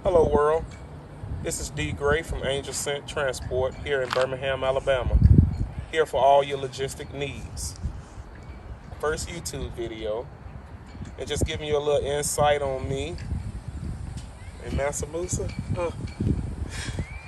Hello, world. This is D. Gray from Angel Scent Transport here in Birmingham, Alabama. Here for all your logistic needs. First YouTube video, and just giving you a little insight on me and Mansa Musa.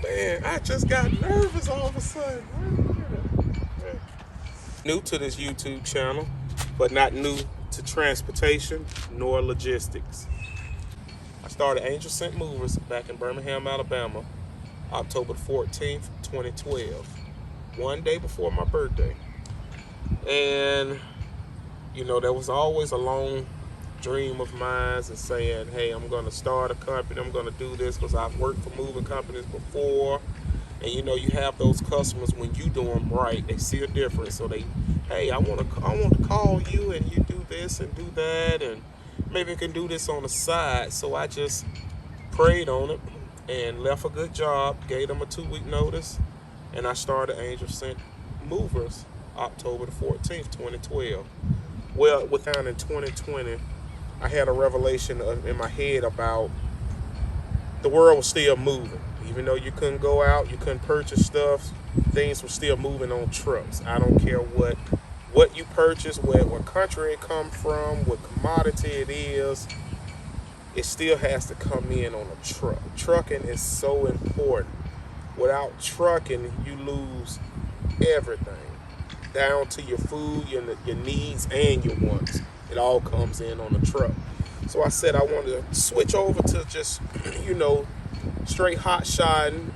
Man, I just got nervous all of a sudden. New to this YouTube channel, but not new to transportation nor logistics. I started Angel Scent Movers back in Birmingham, Alabama, October 14th, 2012, one day before my birthday. And, there was always a long dream of mine and saying, hey, I'm going to start a company. I'm going to do this because I've worked for moving companies before. And, you have those customers when you do them right, they see a difference. So hey, I want to call you and you do this and do that. And maybe I can do this on the side. So I just prayed on it and left a good job, gave them a 2-week notice, and I started Angel Scent Movers October the 14th, 2012. Well, in 2020, I had a revelation in my head about the world was still moving. Even though you couldn't go out, you couldn't purchase stuff, things were still moving on trucks. I don't care what you purchase, what country it come from, what commodity it is, it still has to come in on a truck. Trucking is so important. Without trucking, you lose everything, down to your food, your needs, and your wants. It all comes in on a truck. So I said I wanted to switch over to just, straight hot shotting,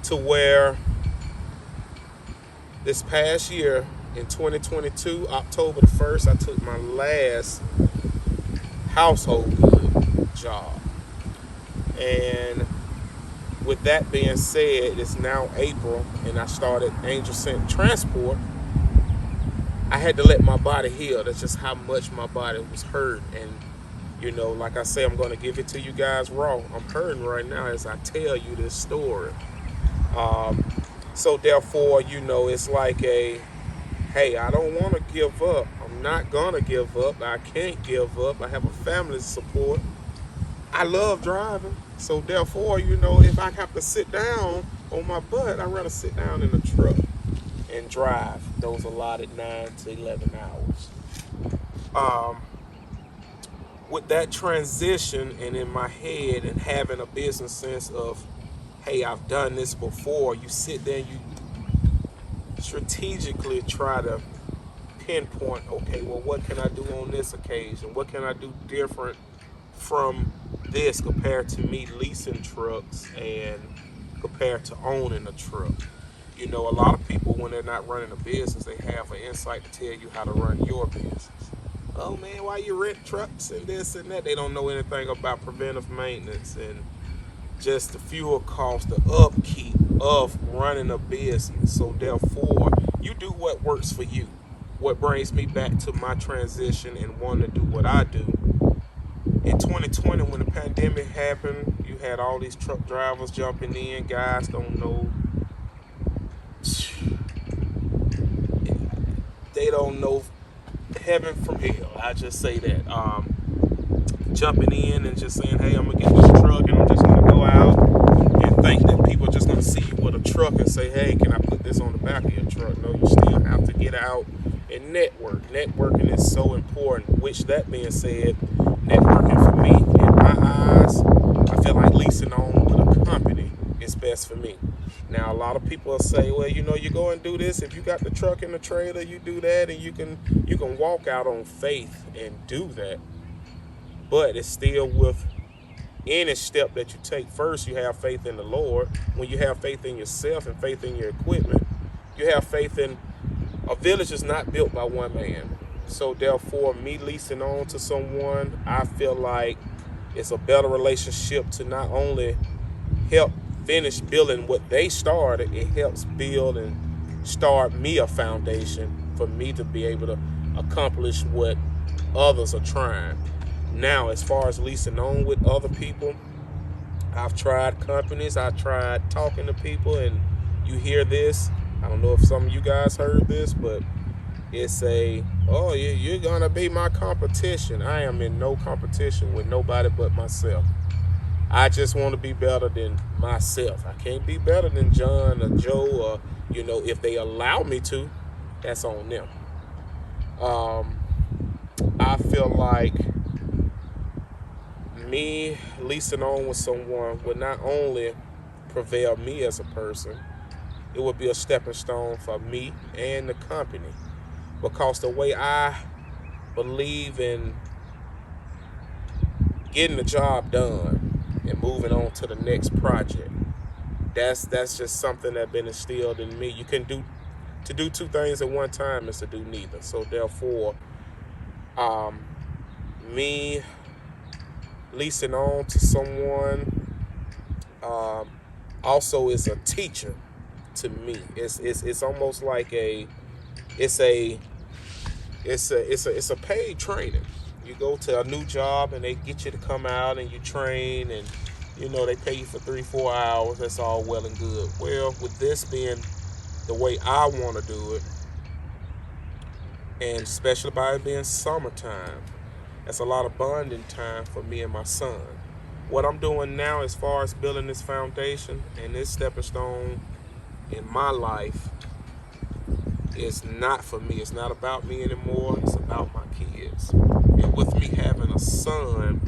to where this past year in 2022, October the 1st, I took my last household good job. And with that being said, it's now April and I started Angel Scent Transport. I had to let my body heal. That's just how much my body was hurt. And, like I say, I'm going to give it to you guys raw. I'm hurting right now as I tell you this story. So therefore, it's like hey, I don't want to give up. I'm not going to give up. I can't give up. I have a family to support. I love driving. So therefore, if I have to sit down on my butt, I'd rather sit down in a truck and drive those allotted 9 to 11 hours. With that transition and in my head and having a business sense of, hey, I've done this before, you sit there and you strategically try to pinpoint, okay, well, what can I do on this occasion? What can I do different from this compared to me leasing trucks and compared to owning a truck? A lot of people, when they're not running a business, they have an insight to tell you how to run your business. Oh man, why you rent trucks and this and that? They don't know anything about preventive maintenance and just the fuel cost, the upkeep of running a business. So therefore, you do what works for you. What brings me back to my transition and wanting to do what I do. In 2020, when the pandemic happened, you had all these truck drivers jumping in. Guys don't know. They don't know heaven from hell. I just say that. Jumping in and just saying, hey, I'm going to get this truck and I'm just going to go out and think that people are just going to see you with a truck and say, hey, can I put this on the back of your truck? No, you still have to get out and network. Networking is so important, which that being said, networking for me, in my eyes, I feel like leasing on with a company is best for me. Now, a lot of people will say, well, you go and do this. If you got the truck and the trailer, you do that, and you can walk out on faith and do that. But it's still with any step that you take. First, you have faith in the Lord. When you have faith in yourself and faith in your equipment, you have faith in a village is not built by one man. So therefore, me leasing on to someone, I feel like it's a better relationship to not only help finish building what they started, it helps build and start me a foundation for me to be able to accomplish what others are trying. Now, as far as leasing on with other people, I've tried companies, I tried talking to people, and you hear this. I don't know if some of you guys heard this, but It's a, oh, you're gonna be my competition. I am in no competition with nobody but myself. I just want to be better than myself. I can't be better than John or Joe, or if they allow me to, that's on them. Um, I feel like me leasing on with someone would not only prevail me as a person, it would be a stepping stone for me and the company. Because the way I believe in getting the job done and moving on to the next project, that's just something that's been instilled in me. You can do two things at one time is to do neither. So therefore, um, me leasing on to someone um, also is a teacher to me. It's almost like it's a it's a paid training. You go to a new job and they get you to come out and you train, and they pay you for 3-4 hours. That's all well and good. Well, with this being the way I want to do it, and especially by it being summertime, that's a lot of bonding time for me and my son. What I'm doing now as far as building this foundation and this stepping stone in my life is not for me. It's not about me anymore. It's about my kids. And with me having a son,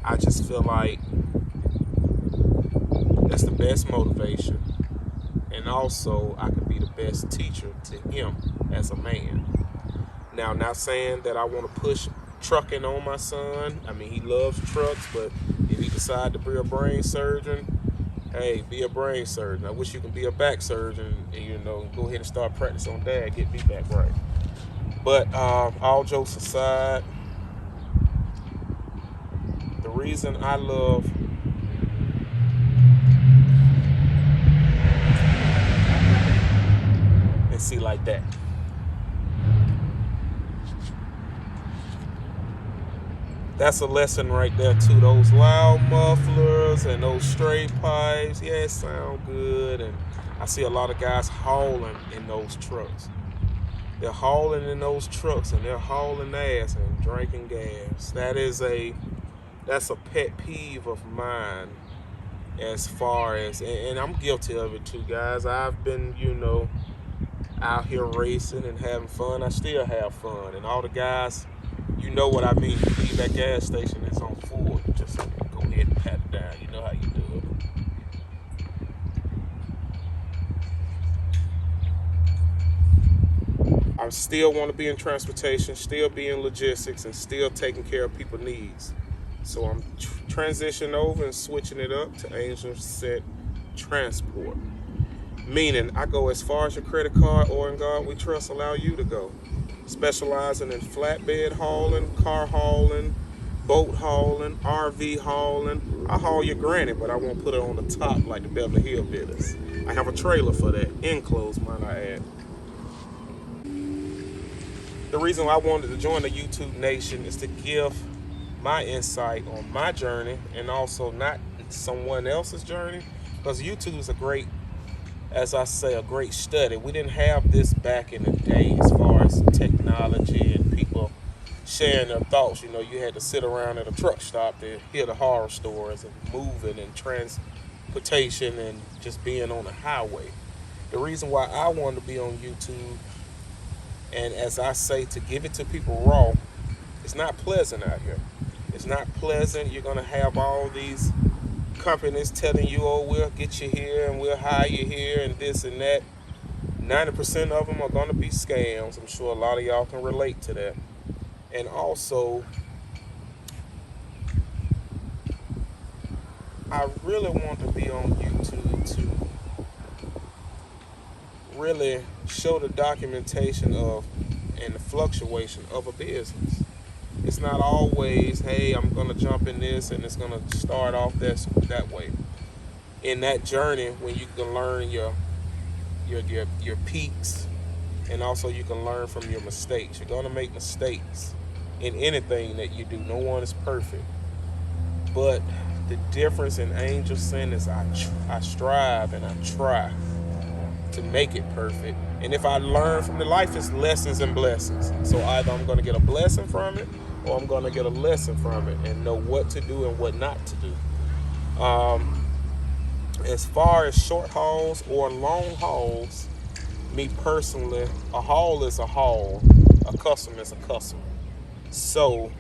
I just feel like that's the best motivation. And also, I could be the best teacher to him as a man. Now, not saying that I want to push trucking on my son. I mean, he loves trucks, but if he decides to be a brain surgeon, hey, be a brain surgeon. I wish you could be a back surgeon and, go ahead and start practicing on dad, get me back right. But all jokes aside, the reason I love and see like that. That's a lesson right there too. Those loud mufflers and those straight pipes, yeah, it sound good. And I see a lot of guys hauling in those trucks. They're hauling in those trucks and they're hauling ass and drinking gas. That's a pet peeve of mine as far as, and I'm guilty of it too, guys. I've been, out here racing and having fun. I still have fun. And all the guys, you know what I mean. You leave that gas station, it's on full. You just go ahead and pat it down. You know how you do it. I still want to be in transportation, still be in logistics, and still taking care of people's needs. So I'm transitioning over and switching it up to Angel Set Transport. Meaning, I go as far as your credit card or in God We Trust allow you to go. Specializing in flatbed hauling, car hauling, boat hauling, RV hauling. I haul your granny, but I won't put it on the top like the Beverly Hillbillies. I have a trailer for that, enclosed, might I add. The reason I wanted to join the YouTube Nation is to give my insight on my journey and also not someone else's journey, because YouTube is a great, as I say, a great study. We didn't have this back in the day as far as technology and people sharing their thoughts. You had to sit around at a truck stop to hear the horror stories and moving and transportation and just being on the highway. The reason why I wanted to be on YouTube, and as I say, to give it to people raw, it's not pleasant out here. It's not pleasant. You're going to have all these companies telling you, oh, we'll get you here and we'll hire you here and this and that. 90% of them are going to be scams. I'm sure a lot of y'all can relate to that. And also, I really want to be on YouTube to really show the documentation of and the fluctuation of a business. It's not always, hey, I'm going to jump in this and it's going to start off that way. In that journey, when you can learn your peaks, and also you can learn from your mistakes. You're going to make mistakes in anything that you do. No one is perfect. But the difference in Angel Sin is I strive and I try to make it perfect. And if I learn from the life, it's lessons and blessings. So either I'm going to get a blessing from it, or I'm going to get a lesson from it and know what to do and what not to do. As far as short hauls or long hauls, me personally, a haul is a haul, a customer is a customer. So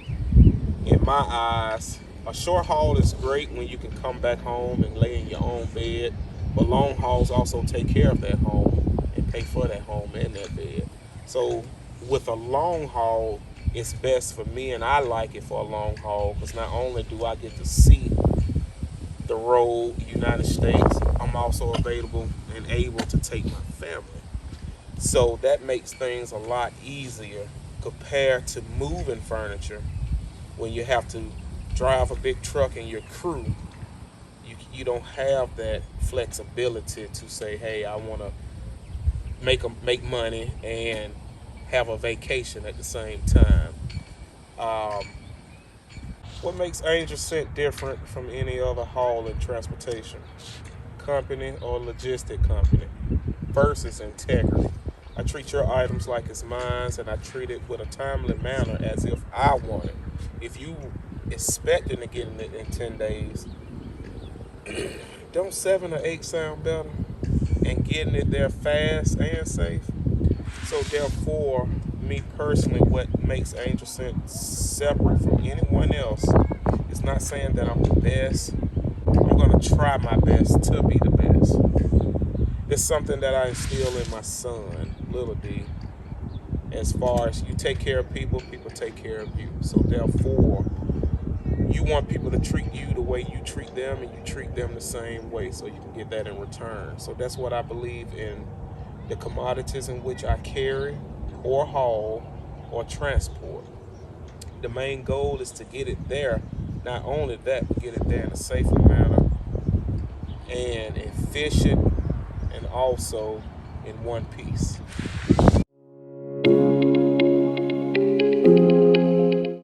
in my eyes, a short haul is great when you can come back home and lay in your own bed, but long hauls also take care of that home and pay for that home and that bed. So with a long haul, it's best for me, and I like it for a long haul, because not only do I get to see the road, United States, I'm also available and able to take my family. So that makes things a lot easier compared to moving furniture when you have to drive a big truck and your crew. You don't have that flexibility to say, hey, I want to make money and have a vacation at the same time. What makes Angel Scent different from any other haul and transportation company or logistic company? First is integrity. I treat your items like it's mine, and I treat it with a timely manner as if I want it. If you expecting to get it in 10 days, don't 7 or 8 sound better? And getting it there fast and safe. So therefore, me personally, what makes Angel Scent separate from anyone else is not saying that I'm the best. I'm going to try my best to be the best. It's something that I instill in my son, Little D. As far as you take care of people, people take care of you. So therefore, you want people to treat you the way you treat them, and you treat them the same way, so you can get that in return. So that's what I believe in the commodities in which I carry or haul or transport. The main goal is to get it there. Not only that, but get it there in a safer manner and efficient, and also in one piece.